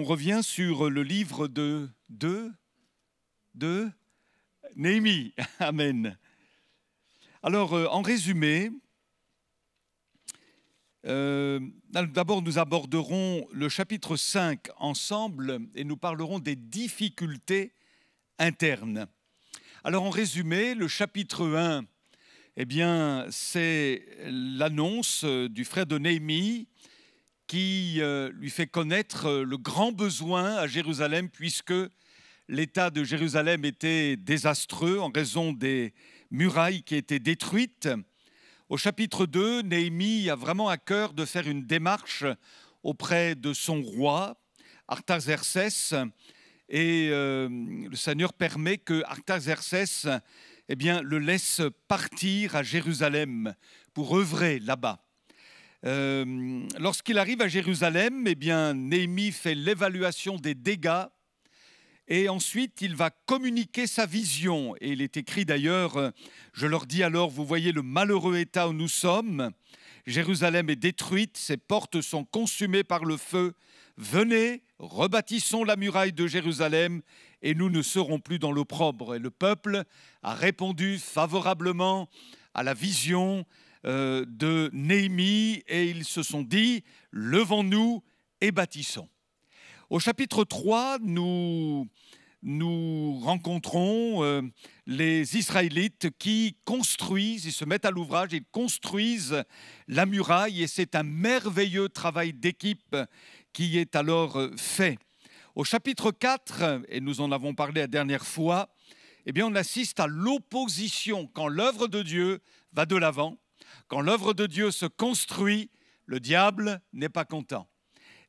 revient sur le livre de Néhémie. Amen. Alors, en résumé, d'abord nous aborderons le chapitre 5 ensemble et nous parlerons des difficultés internes. Alors, en résumé, le chapitre 1, eh bien, c'est l'annonce du frère de Néhémie qui lui fait connaître le grand besoin à Jérusalem puisque l'état de Jérusalem était désastreux en raison des murailles qui étaient détruites. Au chapitre 2, Néhémie a vraiment à cœur de faire une démarche auprès de son roi, Artaxerxès, et le Seigneur permet que Artaxerxès le laisse partir à Jérusalem pour œuvrer là-bas. Lorsqu'il arrive à Jérusalem, Néhémie fait l'évaluation des dégâts et ensuite il va communiquer sa vision. Et il est écrit d'ailleurs, je leur dis alors, vous voyez le malheureux état où nous sommes, Jérusalem est détruite, ses portes sont consumées par le feu, venez, rebâtissons la muraille de Jérusalem et nous ne serons plus dans l'opprobre. Et le peuple a répondu favorablement à la vision de Néhémie et ils se sont dit, levons-nous et bâtissons. Au chapitre 3, nous rencontrons les Israélites qui construisent, ils se mettent à l'ouvrage, ils construisent la muraille et c'est un merveilleux travail d'équipe qui est alors fait. Au chapitre 4, et nous en avons parlé la dernière fois, on assiste à l'opposition quand l'œuvre de Dieu va de l'avant, quand l'œuvre de Dieu se construit, le diable n'est pas content.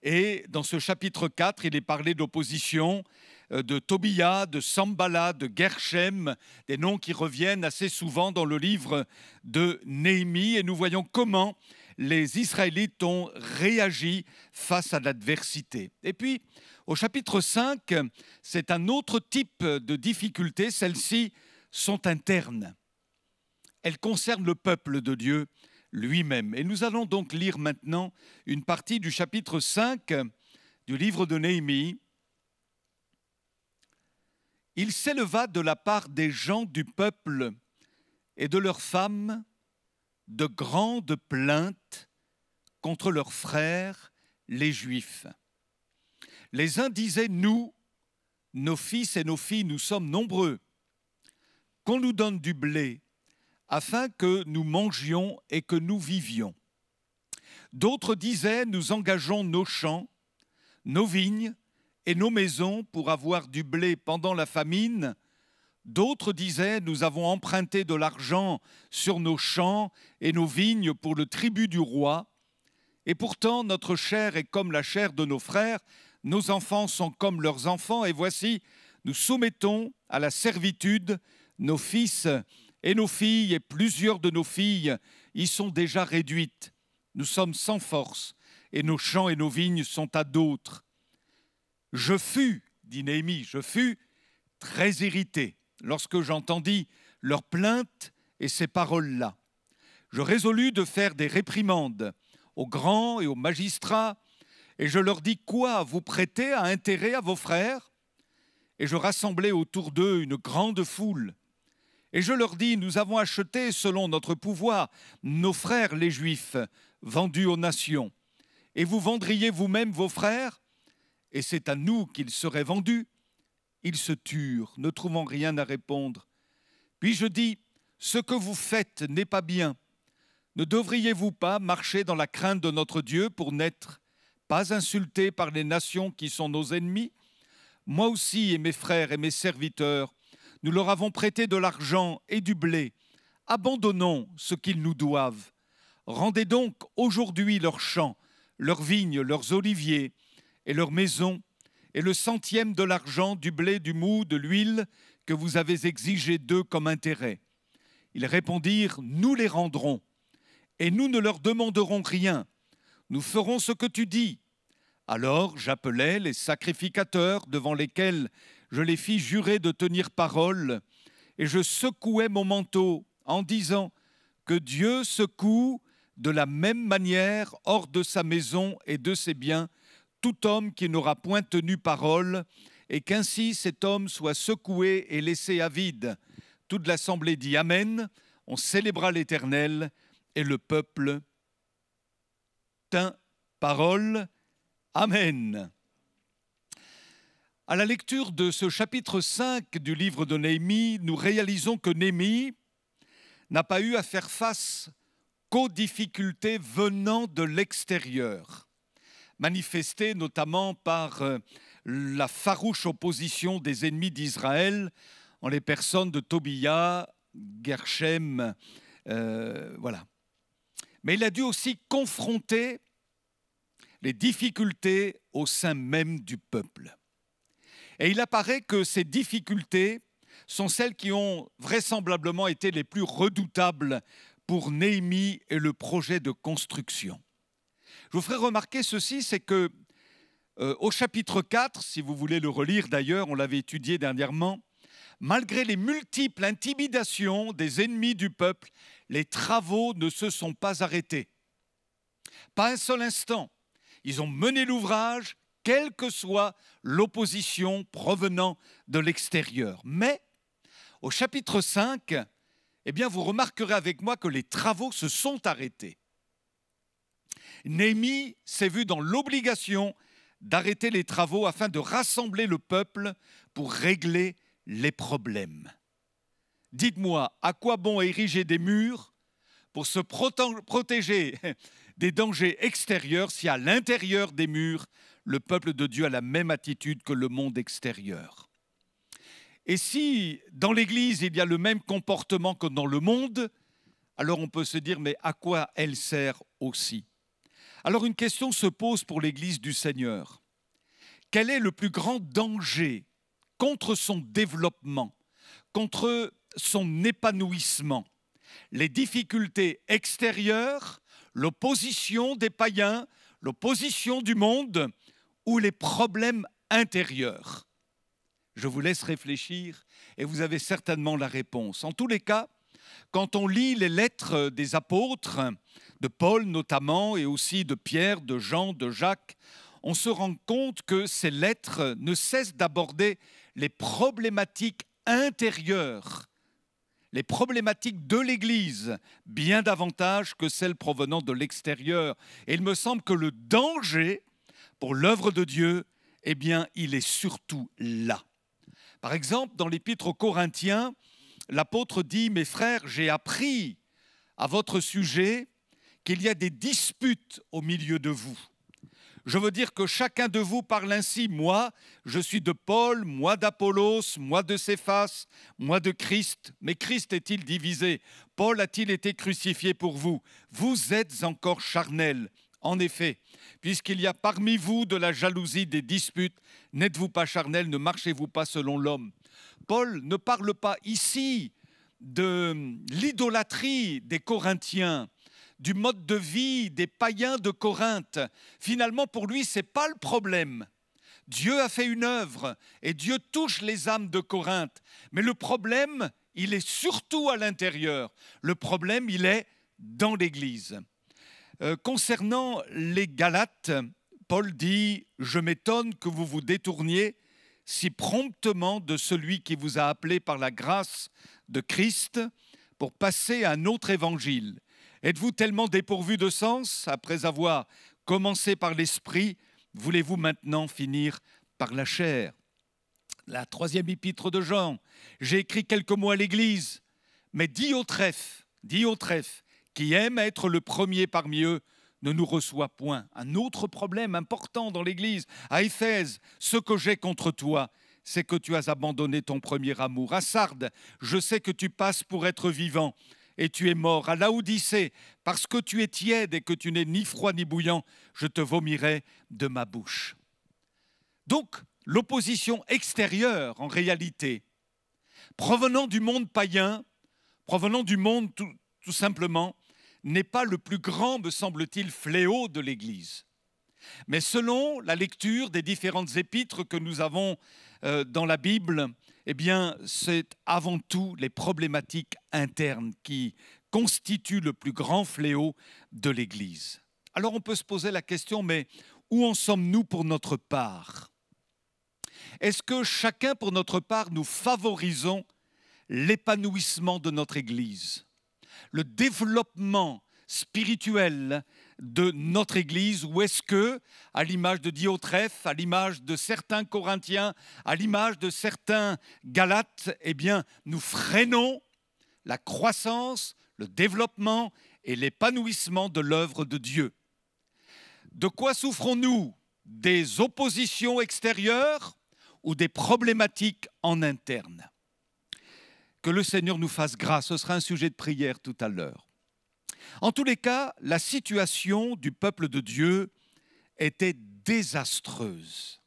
Et dans ce chapitre 4, il est parlé d'opposition de Tobia, de Sambala, de Gerchem, des noms qui reviennent assez souvent dans le livre de Néhémie. Et nous voyons comment les Israélites ont réagi face à l'adversité. Et puis, au chapitre 5, c'est un autre type de difficulté. Celles-ci sont internes. Elles concernent le peuple de Dieu lui-même. Et nous allons donc lire maintenant une partie du chapitre 5 du livre de Néhémie. Il s'éleva de la part des gens du peuple et de leurs femmes de grandes plaintes contre leurs frères, les Juifs. Les uns disaient, nous, nos fils et nos filles, nous sommes nombreux, qu'on nous donne du blé, afin que nous mangions et que nous vivions. D'autres disaient, nous engageons nos champs, nos vignes et nos maisons pour avoir du blé pendant la famine. D'autres disaient, nous avons emprunté de l'argent sur nos champs et nos vignes pour le tribut du roi. Et pourtant, notre chair est comme la chair de nos frères, nos enfants sont comme leurs enfants, et voici, nous soumettons à la servitude nos fils et nos filles, et plusieurs de nos filles y sont déjà réduites. Nous sommes sans force, et nos champs et nos vignes sont à d'autres. Je fus, dit Néhémie, je fus très irrité lorsque j'entendis leurs plaintes et ces paroles-là. Je résolus de faire des réprimandes aux grands et aux magistrats, et je leur dis, quoi, vous prêtez à intérêt à vos frères? Et je rassemblai autour d'eux une grande foule. Et je leur dis, nous avons acheté, selon notre pouvoir, nos frères les Juifs, vendus aux nations. Et vous vendriez vous-même vos frères? Et c'est à nous qu'ils seraient vendus. Ils se turent, ne trouvant rien à répondre. Puis je dis, ce que vous faites n'est pas bien. Ne devriez-vous pas marcher dans la crainte de notre Dieu pour n'être pas insultés par les nations qui sont nos ennemis? Moi aussi et mes frères et mes serviteurs, nous leur avons prêté de l'argent et du blé. Abandonnons ce qu'ils nous doivent. Rendez donc aujourd'hui leurs champs, leurs vignes, leurs oliviers et leurs maisons, et le centième de l'argent, du blé, du mou, de l'huile que vous avez exigé d'eux comme intérêt. Ils répondirent, nous les rendrons, et nous ne leur demanderons rien. Nous ferons ce que tu dis. Alors j'appelai les sacrificateurs devant lesquels je les fis jurer de tenir parole, et je secouai mon manteau en disant que Dieu secoue de la même manière hors de sa maison et de ses biens tout homme qui n'aura point tenu parole, et qu'ainsi cet homme soit secoué et laissé à vide. » Toute l'assemblée dit Amen. On célébra l'Éternel, et le peuple tint parole. Amen. À la lecture de ce chapitre 5 du livre de Néhémie, nous réalisons que Néhémie n'a pas eu à faire face qu'aux difficultés venant de l'extérieur, manifestées notamment par la farouche opposition des ennemis d'Israël, en les personnes de Tobia, Gerchem, voilà. Mais il a dû aussi confronter les difficultés au sein même du peuple. Et il apparaît que ces difficultés sont celles qui ont vraisemblablement été les plus redoutables pour Néhémie et le projet de construction. Je vous ferai remarquer ceci, c'est que au chapitre 4, si vous voulez le relire d'ailleurs, on l'avait étudié dernièrement, malgré les multiples intimidations des ennemis du peuple, les travaux ne se sont pas arrêtés. Pas un seul instant. Ils ont mené l'ouvrage, quelle que soit l'opposition provenant de l'extérieur. Mais, au chapitre 5, eh bien, vous remarquerez avec moi que les travaux se sont arrêtés. Néhémie s'est vu dans l'obligation d'arrêter les travaux afin de rassembler le peuple pour régler les problèmes. Dites-moi, à quoi bon ériger des murs pour se protéger des dangers extérieurs si à l'intérieur des murs, le peuple de Dieu a la même attitude que le monde extérieur? Et si dans l'Église, il y a le même comportement que dans le monde, alors on peut se dire, mais à quoi elle sert aussi? Alors une question se pose pour l'Église du Seigneur. Quel est le plus grand danger contre son développement, contre son épanouissement? Les difficultés extérieures, l'opposition des païens, l'opposition du monde ou les problèmes intérieurs? Je vous laisse réfléchir et vous avez certainement la réponse. En tous les cas, quand on lit les lettres des apôtres, de Paul notamment, et aussi de Pierre, de Jean, de Jacques, on se rend compte que ces lettres ne cessent d'aborder les problématiques intérieures, les problématiques de l'Église, bien davantage que celles provenant de l'extérieur. Et il me semble que le danger pour l'œuvre de Dieu, eh bien, il est surtout là. Par exemple, dans l'Épître aux Corinthiens, l'apôtre dit « Mes frères, j'ai appris à votre sujet qu'il y a des disputes au milieu de vous. Je veux dire que chacun de vous parle ainsi. Moi, je suis de Paul, moi d'Apollos, moi de Céphas, moi de Christ. Mais Christ est-il divisé? Paul a-t-il été crucifié pour vous? Vous êtes encore charnels. En effet, puisqu'il y a parmi vous de la jalousie, des disputes, n'êtes-vous pas charnels, ne marchez-vous pas selon l'homme? » Paul ne parle pas ici de l'idolâtrie des Corinthiens, du mode de vie des païens de Corinthe. Finalement, pour lui, ce n'est pas le problème. Dieu a fait une œuvre et Dieu touche les âmes de Corinthe. Mais le problème, il est surtout à l'intérieur. Le problème, il est dans l'Église. Concernant les Galates, Paul dit « Je m'étonne que vous vous détourniez si promptement de celui qui vous a appelé par la grâce de Christ pour passer à un autre évangile. Êtes-vous tellement dépourvu de sens, après avoir commencé par l'esprit, voulez-vous maintenant finir par la chair ?» La troisième épître de Jean, j'ai écrit quelques mots à l'Église, mais Diotrephe, qui aime être le premier parmi eux, ne nous reçoit point. Un autre problème important dans l'Église, à Éphèse, ce que j'ai contre toi, c'est que tu as abandonné ton premier amour. À Sardes, je sais que tu passes pour être vivant et tu es mort. À Laodicée, parce que tu es tiède et que tu n'es ni froid ni bouillant, je te vomirai de ma bouche. Donc, l'opposition extérieure, en réalité, provenant du monde païen, provenant du monde tout simplement, n'est pas le plus grand, me semble-t-il, fléau de l'Église. Mais selon la lecture des différentes épîtres que nous avons dans la Bible, eh bien, c'est avant tout les problématiques internes qui constituent le plus grand fléau de l'Église. Alors on peut se poser la question, mais où en sommes-nous pour notre part? Est-ce que chacun pour notre part, nous favorisons l'épanouissement de notre Église, le développement spirituel de notre Église, ou est-ce que, à l'image de Diotrephe, à l'image de certains Corinthiens, à l'image de certains Galates, eh bien, nous freinons la croissance, le développement et l'épanouissement de l'œuvre de Dieu? De quoi souffrons-nous? Des oppositions extérieures ou des problématiques en interne? Que le Seigneur nous fasse grâce, ce sera un sujet de prière tout à l'heure. En tous les cas, la situation du peuple de Dieu était désastreuse.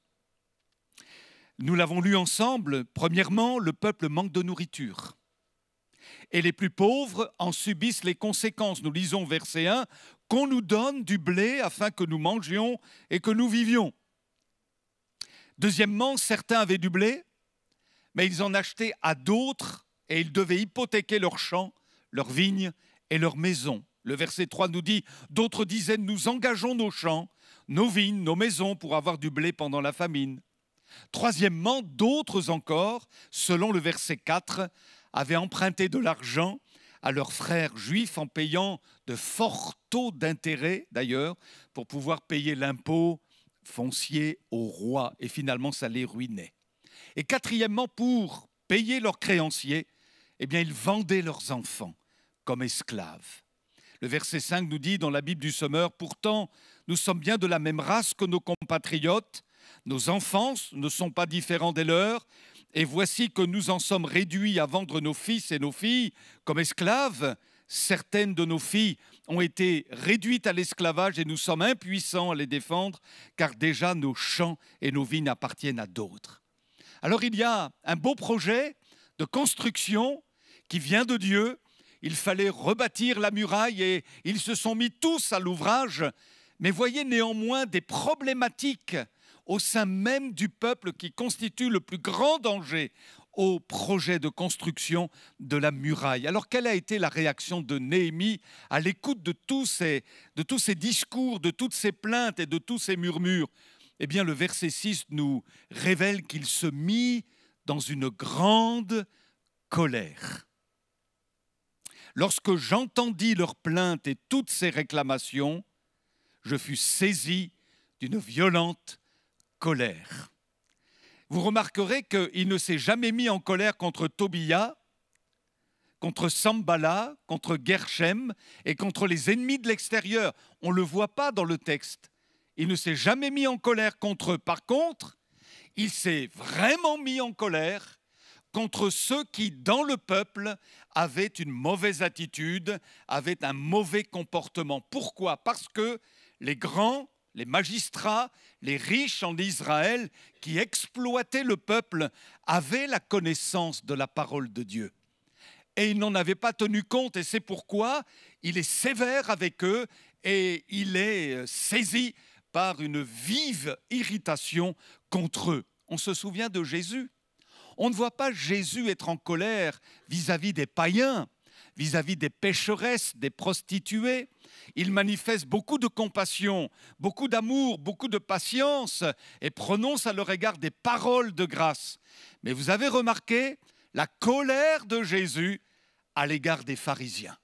Nous l'avons lu ensemble. Premièrement, le peuple manque de nourriture. Et les plus pauvres en subissent les conséquences. Nous lisons verset 1, « Qu'on nous donne du blé afin que nous mangions et que nous vivions. » Deuxièmement, certains avaient du blé, mais ils en achetaient à d'autres et ils devaient hypothéquer leurs champs, leurs vignes et leurs maisons. Le verset 3 nous dit, « D'autres disaient, nous engageons nos champs, nos vignes, nos maisons pour avoir du blé pendant la famine. » Troisièmement, d'autres encore, selon le verset 4, avaient emprunté de l'argent à leurs frères juifs en payant de forts taux d'intérêt, d'ailleurs, pour pouvoir payer l'impôt foncier au roi. Et finalement, ça les ruinait. Et quatrièmement, pour payer leurs créanciers, eh bien, ils vendaient leurs enfants comme esclaves. Le verset 5 nous dit dans la Bible du Sommeur, « Pourtant, nous sommes bien de la même race que nos compatriotes. Nos enfants ne sont pas différents des leurs. Et voici que nous en sommes réduits à vendre nos fils et nos filles comme esclaves. Certaines de nos filles ont été réduites à l'esclavage et nous sommes impuissants à les défendre, car déjà nos champs et nos vignes appartiennent à d'autres. » Alors il y a un beau projet de construction qui vient de Dieu. Il fallait rebâtir la muraille et ils se sont mis tous à l'ouvrage. Mais voyez néanmoins des problématiques au sein même du peuple qui constituent le plus grand danger au projet de construction de la muraille. Alors quelle a été la réaction de Néhémie à l'écoute de tous ces discours, de toutes ces plaintes et de tous ces murmures? Eh bien le verset 6 nous révèle qu'il se mit dans une grande colère. Lorsque j'entendis leurs plaintes et toutes ces réclamations, je fus saisi d'une violente colère. Vous remarquerez qu'il ne s'est jamais mis en colère contre Tobia, contre Sambala, contre Gerchem et contre les ennemis de l'extérieur. On ne le voit pas dans le texte. Il ne s'est jamais mis en colère contre eux. Par contre, il s'est vraiment mis en colère contre ceux qui, dans le peuple, avaient une mauvaise attitude, avaient un mauvais comportement. Pourquoi? Parce que les grands, les magistrats, les riches en Israël qui exploitaient le peuple avaient la connaissance de la parole de Dieu. Et ils n'en avaient pas tenu compte, et c'est pourquoi il est sévère avec eux et il est saisi par une vive irritation contre eux. On se souvient de Jésus. On ne voit pas Jésus être en colère vis-à-vis des païens, vis-à-vis des pécheresses, des prostituées. Il manifeste beaucoup de compassion, beaucoup d'amour, beaucoup de patience et prononce à leur égard des paroles de grâce. Mais vous avez remarqué la colère de Jésus à l'égard des pharisiens.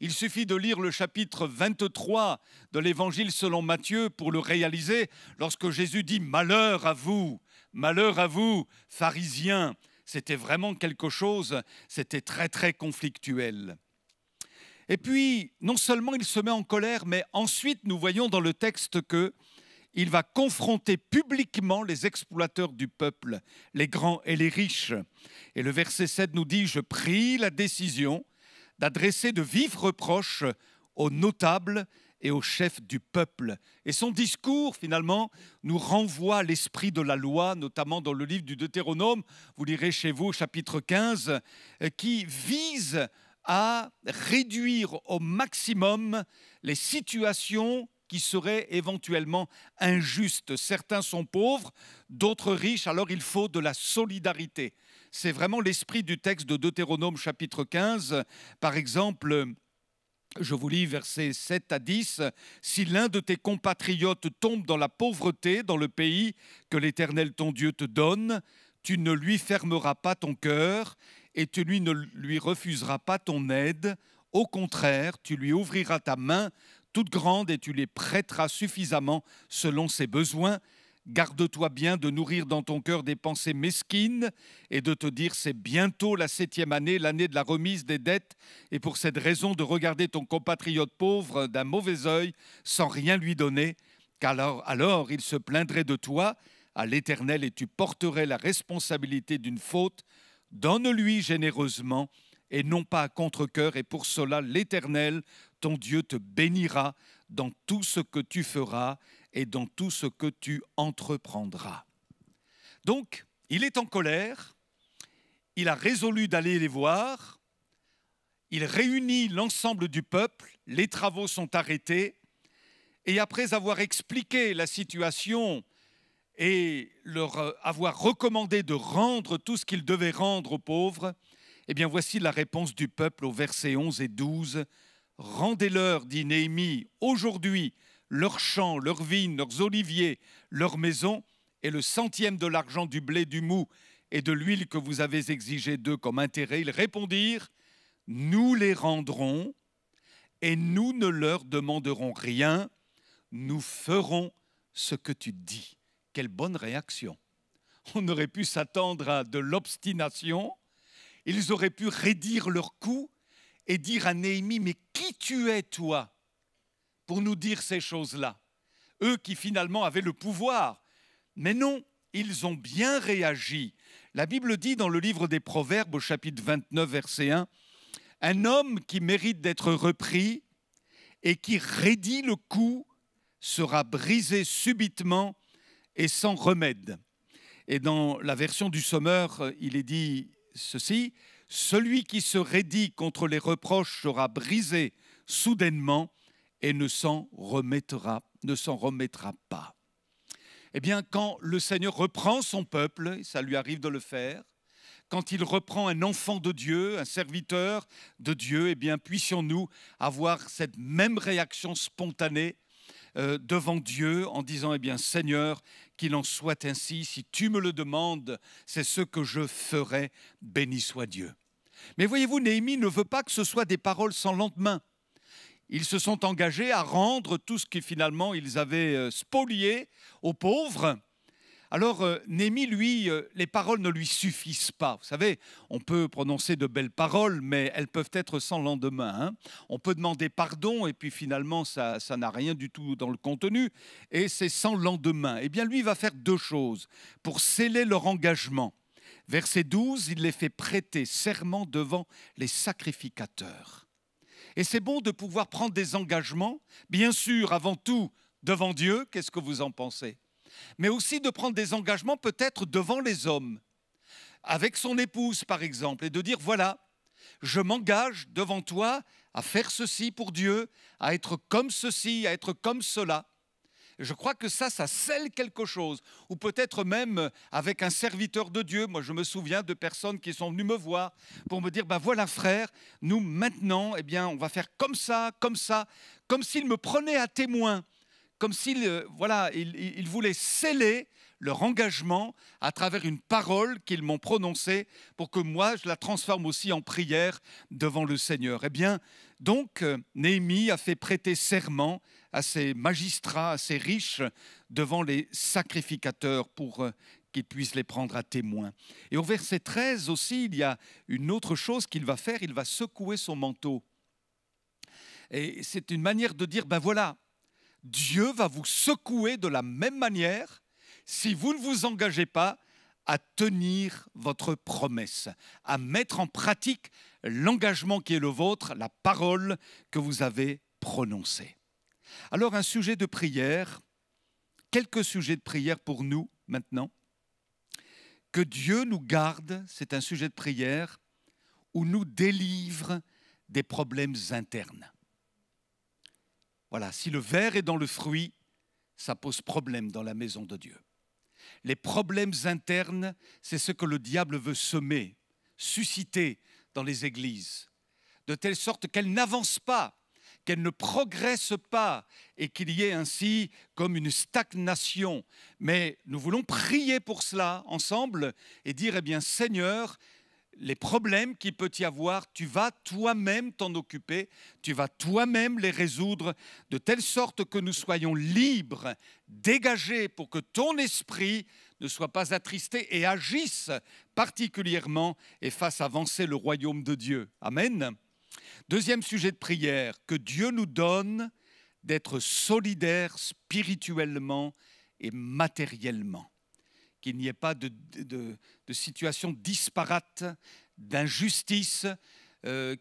Il suffit de lire le chapitre 23 de l'Évangile selon Matthieu pour le réaliser, lorsque Jésus dit « Malheur à vous, pharisiens ». C'était vraiment quelque chose, c'était très très conflictuel. Et puis, non seulement il se met en colère, mais ensuite nous voyons dans le texte qu'il va confronter publiquement les exploiteurs du peuple, les grands et les riches. Et le verset 7 nous dit « Je pris la décision d'adresser de vifs reproches aux notables et aux chefs du peuple. » Et son discours, finalement, nous renvoie à l'esprit de la loi, notamment dans le livre du Deutéronome, vous lirez chez vous, chapitre 15, qui vise à réduire au maximum les situations qui seraient éventuellement injustes. Certains sont pauvres, d'autres riches, alors il faut de la solidarité. C'est vraiment l'esprit du texte de Deutéronome chapitre 15. Par exemple, Je vous lis versets 7 à 10. « Si l'un de tes compatriotes tombe dans la pauvreté, dans le pays que l'Éternel ton Dieu te donne, tu ne lui fermeras pas ton cœur et tu ne lui refuseras pas ton aide. Au contraire, tu lui ouvriras ta main toute grande et tu lui prêteras suffisamment selon ses besoins. Garde-toi bien de nourrir dans ton cœur des pensées mesquines et de te dire c'est bientôt la 7e année, l'année de la remise des dettes, et pour cette raison de regarder ton compatriote pauvre d'un mauvais œil sans rien lui donner, car alors il se plaindrait de toi à l'Éternel et tu porterais la responsabilité d'une faute. Donne-lui généreusement et non pas à contre-cœur, et pour cela l'Éternel, ton Dieu, te bénira dans tout ce que tu feras et dans tout ce que tu entreprendras. » Donc, il est en colère, il a résolu d'aller les voir, il réunit l'ensemble du peuple, les travaux sont arrêtés, et après avoir expliqué la situation et leur avoir recommandé de rendre tout ce qu'ils devaient rendre aux pauvres, eh bien voici la réponse du peuple au verset 11 et 12. « Rendez-leur, dit Néhémie, aujourd'hui leurs champs, leurs vignes, leurs oliviers, leurs maisons, et le centième de l'argent du blé, du mou et de l'huile que vous avez exigé d'eux comme intérêt. » Ils répondirent, « Nous les rendrons et nous ne leur demanderons rien, nous ferons ce que tu dis. » Quelle bonne réaction! On aurait pu s'attendre à de l'obstination, ils auraient pu raidir leur coup et dire à Néhémie, « Mais qui tu es, toi, pour nous dire ces choses-là ?» Eux qui finalement avaient le pouvoir. Mais non, ils ont bien réagi. La Bible dit dans le livre des Proverbes, au chapitre 29, verset 1, « Un homme qui mérite d'être repris et qui raidit le coup sera brisé subitement et sans remède. » Et dans la version du Sommeur, il est dit ceci, « Celui qui se raidit contre les reproches sera brisé soudainement et ne s'en remettra pas. » Eh bien, quand le Seigneur reprend son peuple, ça lui arrive de le faire, quand il reprend un enfant de Dieu, un serviteur de Dieu, eh bien, puissions-nous avoir cette même réaction spontanée devant Dieu en disant, eh bien, Seigneur, qu'il en soit ainsi, si tu me le demandes, c'est ce que je ferai, béni soit Dieu. Mais voyez-vous, Néhémie ne veut pas que ce soit des paroles sans lendemain. Ils se sont engagés à rendre tout ce que finalement ils avaient spolié aux pauvres. Alors Néhémie, lui, les paroles ne lui suffisent pas. Vous savez, on peut prononcer de belles paroles, mais elles peuvent être sans lendemain. Hein. On peut demander pardon et puis finalement, ça n'a rien du tout dans le contenu et c'est sans lendemain. Eh bien, lui, il va faire deux choses pour sceller leur engagement. Verset 12, il les fait prêter serment devant les sacrificateurs. Et c'est bon de pouvoir prendre des engagements, bien sûr, avant tout, devant Dieu. Qu'est-ce que vous en pensez ? Mais aussi de prendre des engagements peut-être devant les hommes, avec son épouse par exemple, et de dire voilà, je m'engage devant toi à faire ceci pour Dieu, à être comme ceci, à être comme cela. Je crois que ça scelle quelque chose, ou peut-être même avec un serviteur de Dieu. Moi, je me souviens de personnes qui sont venues me voir pour me dire, ben voilà frère, nous maintenant, eh bien, on va faire comme ça, comme s'ils me prenaient à témoin. Comme s'ils ils voulaient sceller leur engagement à travers une parole qu'ils m'ont prononcée pour que moi, je la transforme aussi en prière devant le Seigneur. Eh bien, donc, Néhémie a fait prêter serment à ces magistrats, à ces riches, devant les sacrificateurs pour qu'ils puissent les prendre à témoin. Et au verset 13 aussi, il y a une autre chose qu'il va faire, il va secouer son manteau. Et c'est une manière de dire, ben voilà, Dieu va vous secouer de la même manière si vous ne vous engagez pas à tenir votre promesse, à mettre en pratique l'engagement qui est le vôtre, la parole que vous avez prononcée. Alors un sujet de prière, quelques sujets de prière pour nous maintenant. Que Dieu nous garde, c'est un sujet de prière, ou nous délivre des problèmes internes. Voilà, si le ver est dans le fruit, ça pose problème dans la maison de Dieu. Les problèmes internes, c'est ce que le diable veut semer, susciter dans les églises, de telle sorte qu'elles n'avancent pas. qu'elle ne progresse pas et qu'il y ait ainsi comme une stagnation. Mais nous voulons prier pour cela ensemble et dire, eh bien Seigneur, les problèmes qu'il peut y avoir, tu vas toi-même t'en occuper, tu vas toi-même les résoudre, de telle sorte que nous soyons libres, dégagés, pour que ton esprit ne soit pas attristé et agisse particulièrement et fasse avancer le royaume de Dieu. Amen. Deuxième sujet de prière, que Dieu nous donne d'être solidaires spirituellement et matériellement. Qu'il n'y ait pas de situation disparate, d'injustice,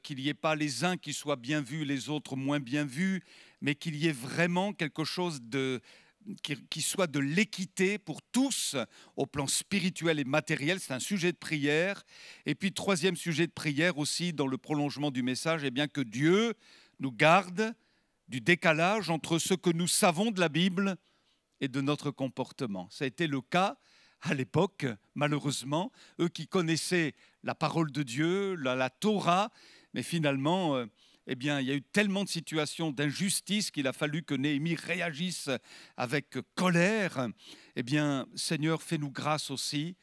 qu'il n'y ait pas les uns qui soient bien vus, les autres moins bien vus, mais qu'il y ait vraiment quelque chose qui soit de l'équité pour tous au plan spirituel et matériel. C'est un sujet de prière. Et puis, troisième sujet de prière aussi, dans le prolongement du message, eh bien que Dieu nous garde du décalage entre ce que nous savons de la Bible et de notre comportement. Ça a été le cas à l'époque, malheureusement, eux qui connaissaient la parole de Dieu, la Torah, mais finalement, eh bien, il y a eu tellement de situations d'injustice qu'il a fallu que Néhémie réagisse avec colère. Eh bien, Seigneur, fais-nous grâce aussi.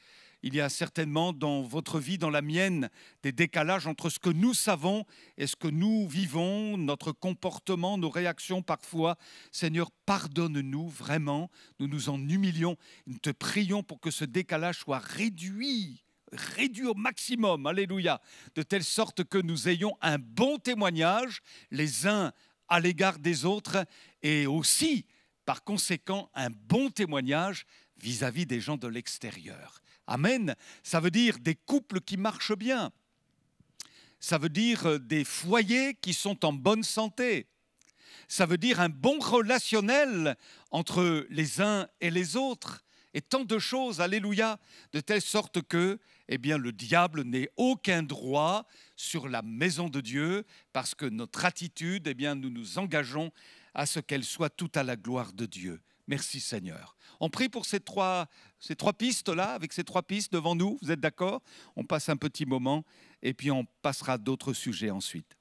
Il y a certainement dans votre vie, dans la mienne, des décalages entre ce que nous savons et ce que nous vivons, notre comportement, nos réactions parfois. Seigneur, pardonne-nous vraiment, nous nous en humilions. Nous te prions pour que ce décalage soit réduit au maximum, alléluia, de telle sorte que nous ayons un bon témoignage les uns à l'égard des autres et aussi, par conséquent, un bon témoignage vis-à-vis des gens de l'extérieur. Amen. Ça veut dire des couples qui marchent bien. Ça veut dire des foyers qui sont en bonne santé. Ça veut dire un bon relationnel entre les uns et les autres. Et tant de choses, alléluia, de telle sorte que, eh bien, le diable n'ait aucun droit sur la maison de Dieu, parce que notre attitude, eh bien, nous nous engageons à ce qu'elle soit tout à la gloire de Dieu. Merci Seigneur. On prie pour ces trois pistes-là, avec ces trois pistes devant nous, vous êtes d'accord? On passe un petit moment et puis on passera à d'autres sujets ensuite.